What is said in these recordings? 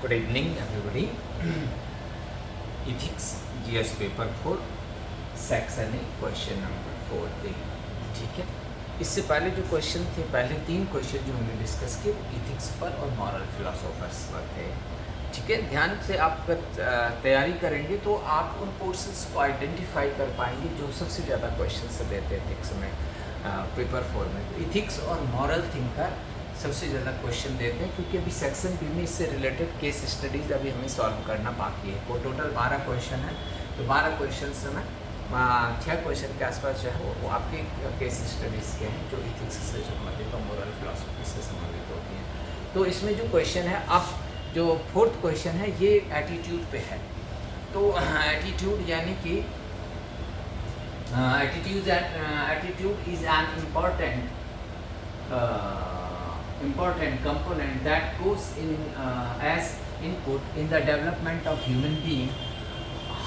Good evening everybody. Ethics GS paper 4 section A question number 4 देखिए, ठीक है। इससे पहले जो क्वेश्चन थे, पहले 3 क्वेश्चन जो हमने डिस्कस किए वो इथिक्स पर और मॉरल फिलोसोफर्स पर थे, ठीक है। ध्यान से आप तैयारी करेंगे तो आप उन पोर्शंस को आइडेंटिफाई कर पाएंगे जो सबसे ज़्यादा क्वेश्चन देते हैं इथिक्स में, पेपर 4 में। तो इथिक्स और मॉरल थिंकर सबसे ज़्यादा क्वेश्चन देते हैं, क्योंकि अभी सेक्शन बी में इससे रिलेटेड केस स्टडीज़ अभी हमें सॉल्व करना बाकी है। वो टोटल 12 क्वेश्चन है, तो 12 क्वेश्चन में 6 क्वेश्चन के आसपास जो है वो आपके केस स्टडीज़ के हैं जो इथिक्स से संबंधित और मोरल फिलोसफी से संबंधित होती हैं। तो इसमें जो क्वेश्चन है, अब जो 4th क्वेश्चन है ये एटीट्यूड पे है। तो एटीट्यूड यानी कि attitude is an important component that goes in as input in the development of human being.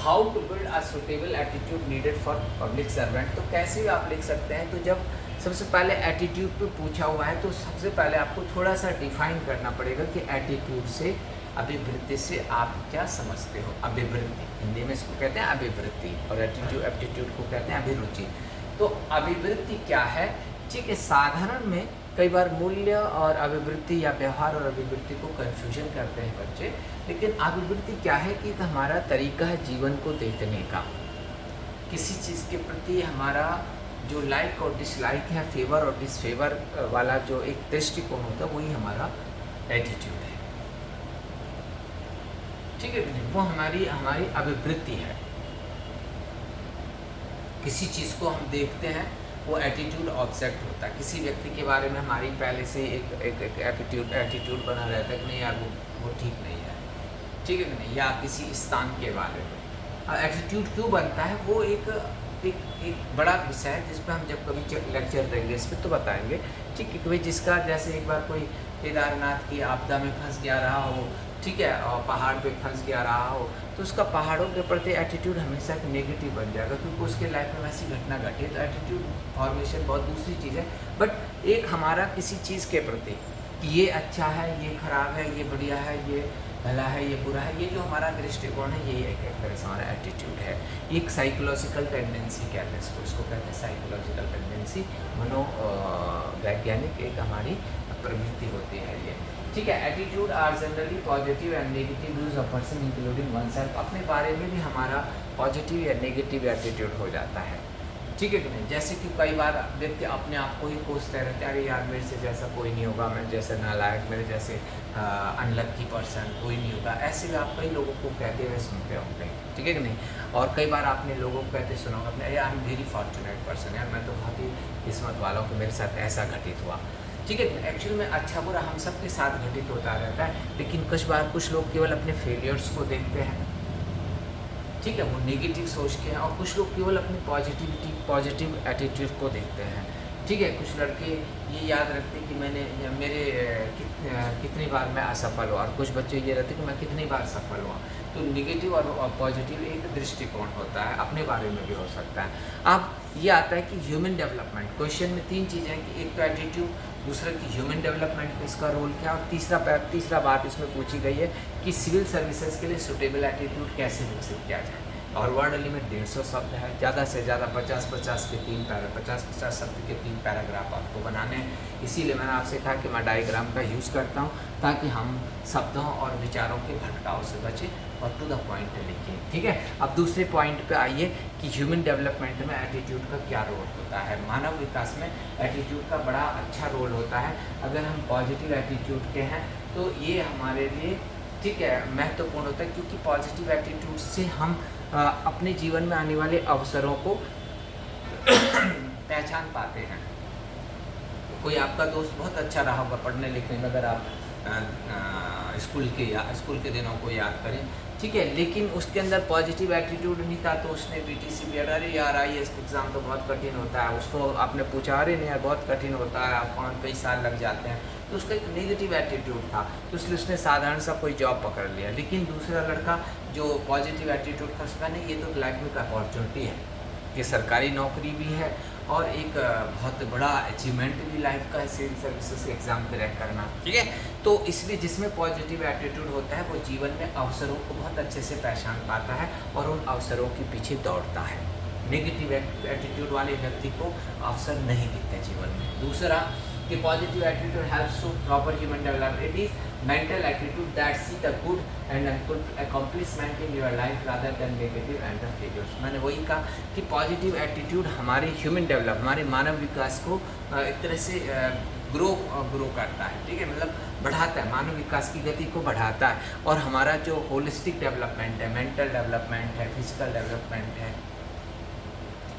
How to build a suitable attitude needed for public servant। तो कैसे भी आप लिख सकते हैं। तो जब सबसे पहले एटीट्यूड पे पूछा हुआ है तो सबसे पहले आपको थोड़ा सा डिफाइन करना पड़ेगा कि एटीट्यूड से, अभिवृत्ति से आप क्या समझते हो। अभिवृत्ति हिंदी में इसको कहते हैं अभिवृत्ति, और एटीट्यूड को कहते हैं अभिरुचि। तो अभिवृत्ति क्या है, ठीक है। साधारण में कई बार मूल्य और अभिवृत्ति या व्यवहार और अभिवृत्ति को कन्फ्यूजन करते हैं बच्चे, लेकिन अभिवृत्ति क्या है कि हमारा तरीका है जीवन को देखने का। किसी चीज़ के प्रति हमारा जो लाइक और डिसलाइक है, फेवर और डिसफेवर वाला जो एक दृष्टिकोण होता है, वही हमारा एटीट्यूड है, ठीक है कि नहीं। वो हमारी अभिवृत्ति है। किसी चीज़ को हम देखते हैं, वो एटीट्यूड ऑब्जेक्ट होता है। किसी व्यक्ति के बारे में हमारी पहले से एक एटीट्यूड बना रहता है कि नहीं यार वो ठीक नहीं है, ठीक है कि नहीं। या किसी स्थान के बारे में एटीट्यूड क्यों बनता है, वो एक बड़ा विषय है जिस पर हम जब कभी लेक्चर देंगे इस पर तो बताएंगे, ठीक है कि भाई जिसका जैसे एक बार कोई केदारनाथ की आपदा में फंस गया रहा हो, ठीक है, और पहाड़ पे फंस गया रहा हो, तो उसका पहाड़ों के प्रति एटीट्यूड हमेशा एक नेगेटिव बन जाएगा, क्योंकि उसके लाइफ में वैसी घटना घटी। तो एटीट्यूड फॉर्मेशन बहुत दूसरी चीज़ है, बट एक हमारा किसी चीज़ के प्रति ये अच्छा है, ये खराब है, ये बढ़िया है, ये भला है, ये बुरा है, ये जो हमारा दृष्टिकोण है, यही एक तरह से हमारा एटीट्यूड है। एक साइकोलॉजिकल टेंडेंसी कहते हैं इसको कहते हैं साइकोलॉजिकल टेंडेंसी, मनोवैज्ञानिक एक हमारी प्रवृत्ति होती है ये, ठीक है। Attitude are generally positive and negative views of person including oneself. अपने बारे में भी हमारा पॉजिटिव या नेगेटिव एटीट्यूड हो जाता है, ठीक है कि नहीं। जैसे कि कई बार व्यक्ति अपने आप को ही कोसते रहते हैं, अरे यार मेरे से जैसा कोई नहीं होगा, मैं जैसे नालायक, मेरे जैसे अनलक्की पर्सन कोई नहीं होगा। ऐसे भी आप कई लोगों को कहते हुए सुनते होंगे, ठीक है कि नहीं। और कई बार आपने लोगों को कहते सुना होगा अपने, I am very fortunate person, यार मैं तो बहुत ही किस्मत वाला हूँ कि मेरे साथ ऐसा घटित हुआ, ठीक है। एक्चुअल में अच्छा बुरा हम सब के साथ घटित होता रहता है, लेकिन कुछ बार कुछ लोग केवल अपने फेलियर्स को देखते हैं, ठीक है, वो नेगेटिव सोच के हैं, और कुछ लोग केवल अपनी पॉजिटिव एटीट्यूड को देखते हैं, ठीक है। कुछ लड़के ये याद रखते हैं कि मेरे कितनी बार मैं असफल हुआ, और कुछ बच्चे ये रहते हैं कि मैं कितनी बार सफल हुआ। तो नेगेटिव और पॉजिटिव एक दृष्टिकोण होता है, अपने बारे में भी हो सकता है। अब ये आता है कि ह्यूमन डेवलपमेंट, क्वेश्चन में 3 चीज़ें हैं कि एक तो एटीट्यूड, दूसरा कि ह्यूमन डेवलपमेंट में इसका रोल क्या, और तीसरा बात इसमें पूछी गई है कि सिविल सर्विसेज के लिए सूटेबल एटीट्यूड कैसे विकसित किया जाए। और वर्ड लिमिट 150 शब्द है, ज़्यादा से ज़्यादा 50-50 के 3 50-50 शब्द के 3 पैराग्राफ आपको बनाने हैं। इसीलिए मैंने आपसे कहा कि मैं डायग्राम का यूज़ करता हूँ, ताकि हम शब्दों और विचारों के भटकाव से बचें और टू द पॉइंट लिखें, ठीक है। अब दूसरे पॉइंट पे आइए कि ह्यूमन डेवलपमेंट में एटीट्यूड का क्या रोल होता है। मानव विकास में एटीट्यूड का बड़ा अच्छा रोल होता है। अगर हम पॉजिटिव एटीट्यूड के हैं तो ये हमारे लिए, ठीक है, महत्वपूर्ण होता है, क्योंकि पॉजिटिव एटीट्यूड से हम अपने जीवन में आने वाले अवसरों को पहचान पाते हैं। कोई आपका दोस्त बहुत अच्छा रहा होगा पढ़ने लिखने में, अगर आप स्कूल के दिनों को याद करें, ठीक है, लेकिन उसके अंदर पॉजिटिव एटीट्यूड नहीं था, तो उसने बीटीसी भी, अरे यार IAS एग्ज़ाम तो बहुत कठिन होता है, उसको आपने पूछा अरे नहीं यार बहुत कठिन होता है, आप कई साल लग जाते हैं, तो उसका एक नेगेटिव एटीट्यूड था, तो इसलिए उसने साधारण सा कोई जॉब पकड़ लिया। लेकिन दूसरा लड़का जो पॉजिटिव एटीट्यूड का, उसका नहीं, ये तो लाइफ में एक अपॉर्चुनिटी है, ये सरकारी नौकरी भी है और एक बहुत बड़ा अचीवमेंट भी लाइफ का है सिविल सर्विसेज एग्ज़ाम क्रैक करना, ठीक है। तो इसलिए जिसमें पॉजिटिव एटीट्यूड होता है वो जीवन में अवसरों को बहुत अच्छे से पहचान पाता है और उन अवसरों के पीछे दौड़ता है। नेगेटिव एटीट्यूड वाले व्यक्ति को अवसर नहीं दिखते जीवन में। दूसरा कि positive attitude helps to proper human development. It is mental attitude that see the good and good accomplishment in your life rather than negative and the failures. मैंने वही कहा कि पॉजिटिव एटीट्यूड हमारे ह्यूमन डेवलप, हमारे मानव विकास को एक तरह से ग्रो करता है, ठीक है, मतलब बढ़ाता है, मानव विकास की गति को बढ़ाता है। और हमारा जो होलिस्टिक डेवलपमेंट है, मेंटल डेवलपमेंट है, फिजिकल डेवलपमेंट है,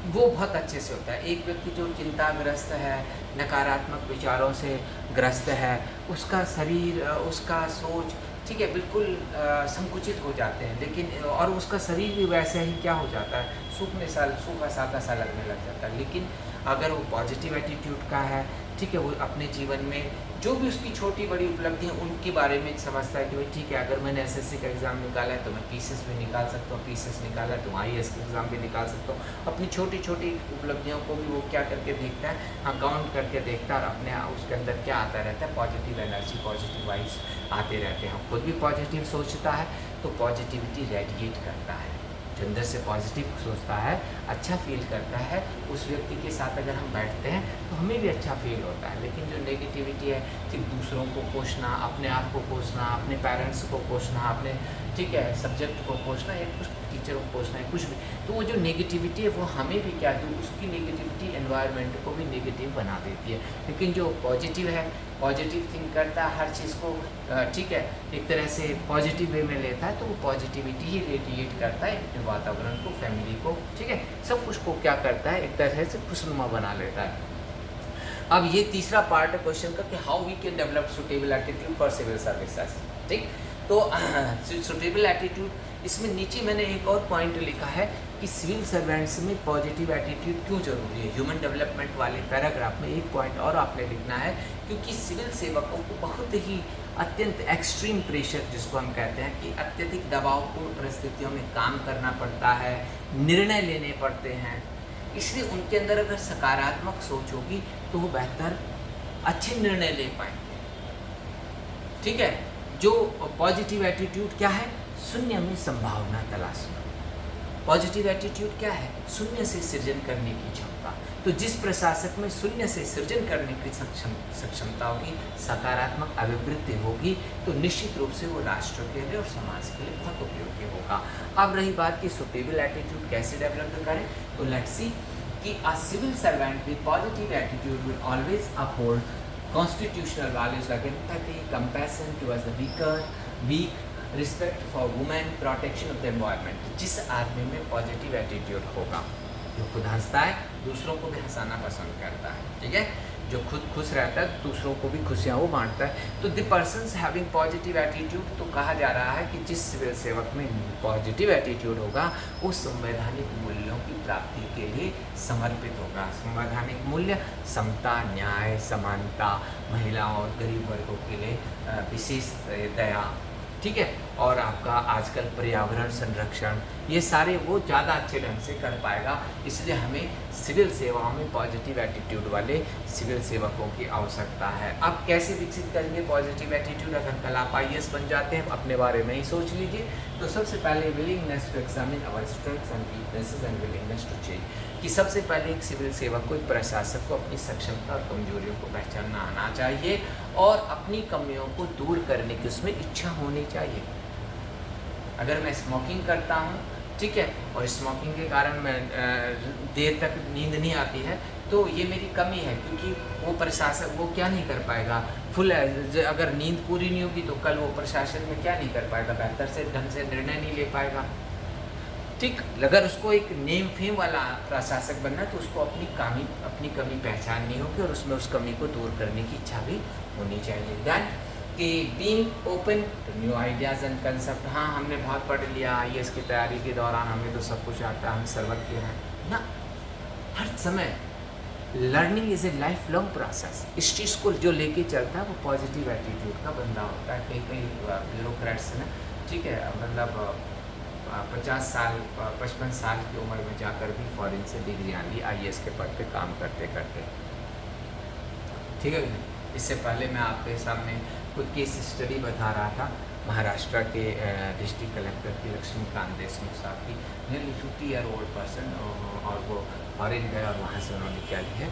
वो बहुत अच्छे से होता है। एक व्यक्ति जो चिंताग्रस्त है, नकारात्मक विचारों से ग्रस्त है, उसका शरीर, उसका सोच, ठीक है, बिल्कुल संकुचित हो जाते हैं, लेकिन और उसका शरीर भी वैसे ही क्या हो जाता है, सूखा सादा सा लगने लग जाता है। लेकिन अगर वो पॉजिटिव एटीट्यूड का है, ठीक है, वो अपने जीवन में जो भी उसकी छोटी बड़ी उपलब्धियाँ उनके बारे में समझता है कि भाई ठीक है, अगर मैंने एसएससी का एग्ज़ाम निकाला है तो मैं पीसीएस भी निकाल सकता हूँ, पीसीएस निकाला है तो आईएएस का एग्ज़ाम भी निकाल सकता हूँ। अपनी छोटी छोटी उपलब्धियों को भी वो क्या करके देखता है, हाँ, काउंट करके देखता है और अपने उसके अंदर क्या आता रहता है, पॉजिटिव एनर्जी, पॉजिटिव वाइब्स आते रहते हैं। खुद भी पॉजिटिव सोचता है तो पॉजिटिविटी रेडिएट करता है। जो अंदर से पॉजिटिव सोचता है, अच्छा फील करता है, उस व्यक्ति के साथ अगर हम बैठते हैं तो हमें भी अच्छा फील होता है। लेकिन जो नेगेटिविटी है, सिर्फ दूसरों को कोसना, अपने आप को कोसना, अपने पेरेंट्स को कोसना, अपने, ठीक है, सब्जेक्ट को कोसना या कुछ टीचर को कोसना है, कुछ भी, तो वो जो नेगेटिविटी है वो हमें भी क्या, जो उसकी नेगेटिविटी एनवायरनमेंट को भी नेगेटिव बना देती है। लेकिन जो पॉजिटिव है, पॉजिटिव थिंक करता है, हर चीज़ को, ठीक है, एक तरह से पॉजिटिव वे में लेता है, तो वो पॉजिटिविटी ही रेडिएट करता है अपने वातावरण को, फैमिली को, ठीक है, सब कुछ को क्या करता है, एक तरह से खुशनुमा बना लेता है। अब ये तीसरा पार्ट है क्वेश्चन का कि how we can develop suitable attitude for civil services, ठीक। तो सुटेबल एटीट्यूड, इसमें नीचे मैंने एक और पॉइंट लिखा है कि सिविल सर्वेंट्स में पॉजिटिव एटीट्यूड क्यों जरूरी है। ह्यूमन डेवलपमेंट वाले पैराग्राफ में एक पॉइंट और आपने लिखना है, क्योंकि सिविल सेवकों को बहुत ही अत्यंत एक्सट्रीम प्रेशर, जिसको हम कहते हैं कि अत्यधिक दबावपूर्ण परिस्थितियों में काम करना पड़ता है, निर्णय लेने पड़ते हैं। इसलिए उनके अंदर अगर सकारात्मक सोच होगी तो वो बेहतर अच्छे निर्णय ले पाएंगे, ठीक है। जो पॉजिटिव एटीट्यूड क्या है, शून्य में संभावना तलाशना। पॉजिटिव एटीट्यूड क्या है, शून्य से सृजन करने की क्षमता। तो जिस प्रशासक में शून्य से सृजन करने की सक्षमता होगी, सकारात्मक अभिवृद्धि होगी, तो निश्चित रूप से वो राष्ट्र के लिए और समाज के लिए बहुत उपयोगी होगा। अब रही बात कि सुटेबल एटीट्यूड कैसे डेवलप करें, तो लेट्स सी कि a civil servant with positive attitude will always uphold constitutional values like empathy, compassion towards the weak, respect for women, protection of the environment। जिस आदमी में पॉजिटिव एटीट्यूड होगा, जो खुद हंसता है, दूसरों को भी हंसाना पसंद करता है, ठीक है, जो खुद खुश रहता है, दूसरों को भी खुशियाँ वो बांटता है। तो the persons having positive attitude, तो कहा जा रहा है कि जिस सिविल सेवक में पॉजिटिव एटीट्यूड होगा वो संवैधानिक मूल्यों की प्राप्ति के लिए समर्पित होगा। संवैधानिक मूल्य समता, न्याय, समानता, महिलाओं और गरीब वर्गों के लिए विशेष दया, ठीक है, और आपका आजकल पर्यावरण संरक्षण, ये सारे वो ज़्यादा अच्छे ढंग से कर पाएगा। इसलिए हमें सिविल सेवाओं में पॉजिटिव एटीट्यूड वाले सिविल सेवकों की आवश्यकता है। अब कैसे विकसित करेंगे पॉजिटिव एटीट्यूड, अगर कल आप आईएएस बन जाते हैं, अपने बारे में ही सोच लीजिए। तो सबसे पहले willingness to examine our strengths and weaknesses and willingness to change, कि सबसे पहले एक सिविल सेवक को, एक प्रशासक को अपनी सक्षमता और कमजोरियों को पहचानना आना चाहिए और अपनी कमियों को दूर करने की उसमें इच्छा होनी चाहिए। अगर मैं स्मोकिंग करता हूँ, ठीक है, और स्मोकिंग के कारण मैं देर तक नींद नहीं आती है, तो ये मेरी कमी है, क्योंकि वो प्रशासक वो क्या नहीं कर पाएगा, फुल अगर नींद पूरी नहीं होगी तो कल वो प्रशासन में क्या नहीं कर पाएगा, बेहतर से ढंग से निर्णय नहीं ले पाएगा, ठीक। अगर उसको एक नेम फेम वाला प्रशासक बनना है तो उसको अपनी कमी पहचाननी होगी और उसमें उस कमी को दूर करने की इच्छा भी होनी चाहिए। दैन कि being open to new ideas and concept, हाँ हमने बहुत पढ़ लिया, आईएएस की तैयारी के दौरान हमें तो सब कुछ आता है, हम सर्वज्ञ हैं ना। हर समय learning is a life long process. इस चीज़ को जो लेके चलता है वो पॉजिटिव एटीट्यूड का बंदा होता है। कई ब्यूरोक्रेट्स ना, ठीक है, मतलब 50 साल 55 साल की उम्र में जाकर भी फॉरेन से डिग्रियाँ ली IAS के पद पे काम करते करते। ठीक है कि नहीं। इससे पहले मैं आपके सामने कोई केस स्टडी बता रहा था महाराष्ट्र के डिस्ट्रिक्ट कलेक्टर की लक्ष्मीकांत देशमुख साहब की, नियरली 50 ईयर ओल्ड पर्सन, और वो फॉरेन गए और वहाँ से उन्होंने क्या ली है,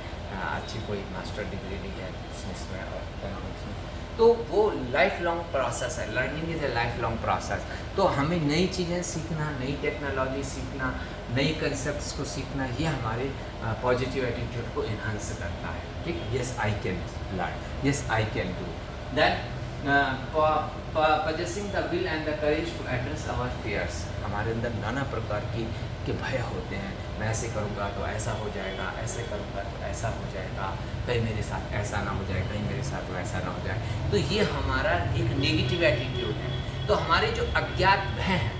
अच्छी कोई मास्टर डिग्री ली है बिजनेस में और इकोनॉमिक्स में। तो वो लाइफ लॉन्ग प्रोसेस है, learning is a life long process. तो हमें नई चीज़ें सीखना, नई टेक्नोलॉजी सीखना, नई कंसेप्ट्स को सीखना, ये हमारे पॉजिटिव एटीट्यूड को इन्हांस करता है। ठीक, yes I can learn, yes I can do. Then possessing the will and the courage to address our fears। हमारे अंदर नाना प्रकार के भय होते हैं। मैं ऐसे करूँगा तो ऐसा हो जाएगा, ऐसे करूँगा तो ऐसा हो जाएगा, कहीं मेरे साथ ऐसा ना हो जाए, कहीं मेरे साथ वैसा ना हो जाए। तो ये हमारा एक नेगेटिव एटीट्यूड है। तो हमारे जो अज्ञात भय हैं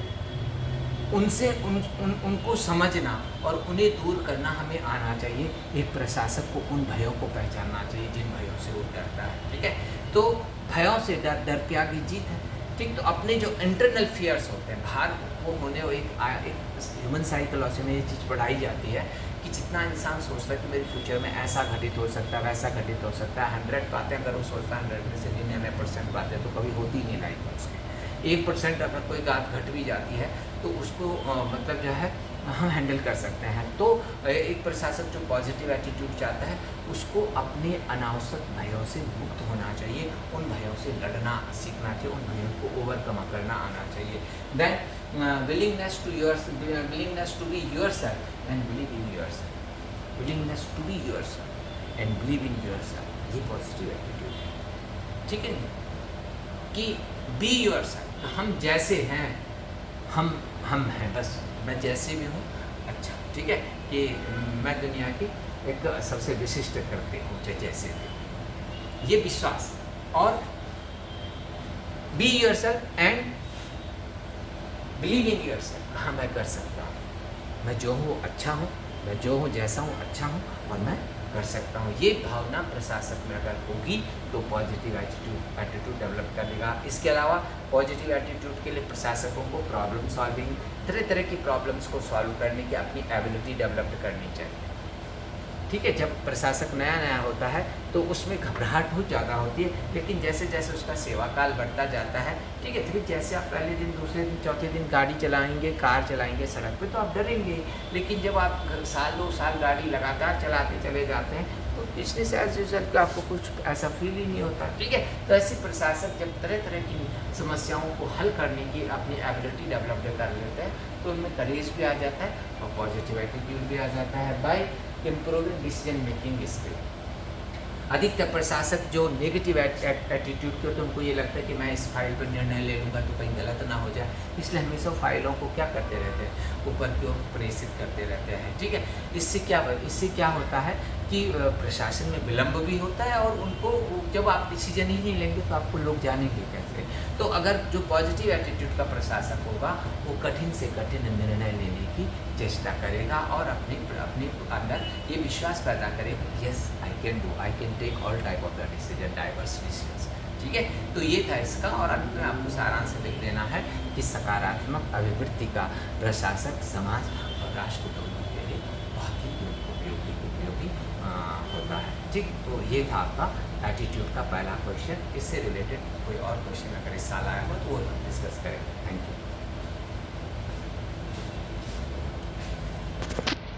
उनसे उनको समझना और उन्हें दूर करना हमें आना चाहिए। एक प्रशासक को उन भयों को पहचानना चाहिए जिन भयों से वो डरता है। ठीक है, तो भयों से डर के आगे जीत है। ठीक, तो अपने जो इंटरनल फियर्स होते हैं, बाहर वो होने एक ह्यूमन साइकोलॉजी में ये चीज़ पढ़ाई जाती है कि जितना इंसान सोचता है कि मेरे फ्यूचर में ऐसा घटित हो सकता है, वैसा घटित हो सकता है, 100 बातें अगर वो सोचता है 100 में से 99% बातें तो कभी होती ही नहीं लाइफ में उसकी। 1% अगर कोई बात घट भी जाती है तो उसको मतलब जो है हम हैंडल कर सकते हैं। तो एक प्रशासक जो पॉजिटिव एटीट्यूड चाहता है उसको अपने अनावश्यक भयों से मुक्त होना चाहिए, उन भयों से लड़ना सीखना चाहिए, उन भयों को ओवरकम करना आना चाहिए। Then willingness to be yourself and believe in yourself, willingness to be yourself and believe in yourself, ये पॉजिटिव एटीट्यूड है। ठीक है, कि बी योरसेल्फ, हम जैसे हैं हम हैं, बस मैं जैसे भी हूँ अच्छा। ठीक है, कि मैं दुनिया की एक सबसे विशिष्ट करती हूँ जैसे भी, ये विश्वास। और B yourself and believe in yourself, हाँ मैं कर सकता हूँ, मैं जो हूँ अच्छा हूँ, मैं जो हूँ जैसा हूँ अच्छा हूँ और मैं कर सकता हूँ। ये भावना प्रशासक में अगर होगी तो पॉजिटिव एटीट्यूड डेवलप करेगा। इसके अलावा पॉजिटिव एटीट्यूड के लिए प्रशासकों को प्रॉब्लम सॉल्विंग, तरह तरह की प्रॉब्लम्स को सॉल्व करने की अपनी एबिलिटी डेवलप करनी चाहिए। ठीक है, जब प्रशासक नया नया होता है तो उसमें घबराहट बहुत ज़्यादा होती है, लेकिन जैसे जैसे उसका सेवा काल बढ़ता जाता है, ठीक है, फिर जैसे आप पहले दिन, दूसरे दिन, चौथे दिन गाड़ी चलाएंगे, कार चलाएंगे सड़क पे, तो आप डरेंगे। लेकिन जब आप साल 2 साल गाड़ी लगातार चलाते चले जाते हैं तो बिजनेस एज यूजुअल का आपको कुछ ऐसा फील ही नहीं होता। ठीक है, तो ऐसे प्रशासक जब तरह तरह की समस्याओं को हल करने की अपनी एबिलिटी डेवलप कर लेते हैं तो उनमें करेज भी आ जाता है और पॉजिटिव एटीट्यूड भी आ जाता है। Bye improving decision making skill. अधिकतर प्रशासक जो नेगेटिव एटीट्यूड के होते हैं उनको ये लगता है कि मैं इस फाइल पर निर्णय ले लूँगा तो कहीं गलत ना हो जाए, इसलिए हमेशा फाइलों को क्या करते रहते हैं, ऊपर की ओर प्रेषित करते रहते हैं। ठीक है, इससे क्या होता है कि प्रशासन में विलम्ब भी होता है और उनको जब आप डिसीजन ही नहीं लेंगे तो आपको लोग जानेंगे कैसे। तो अगर जो पॉजिटिव एटीट्यूड का प्रशासक होगा वो कठिन से कठिन निर्णय लेने की चेष्टा करेगा और अपने अंदर ये विश्वास पैदा करेगा, yes I can do, I can take all type of the decision, diverse decisions. ठीक है, तो ये था इसका। और अंत में आपको सारांश लिख देना है कि सकारात्मक अभिवृत्ति का प्रशासक समाज और राष्ट्र दोनों के लिए बहुत ही उपयोगी होता है। ठीक, तो ये था आपका एटीट्यूड का पहला क्वेश्चन। इससे रिलेटेड कोई और क्वेश्चन अगर इस साल आया हो तो वो हम डिस्कस करेंगे।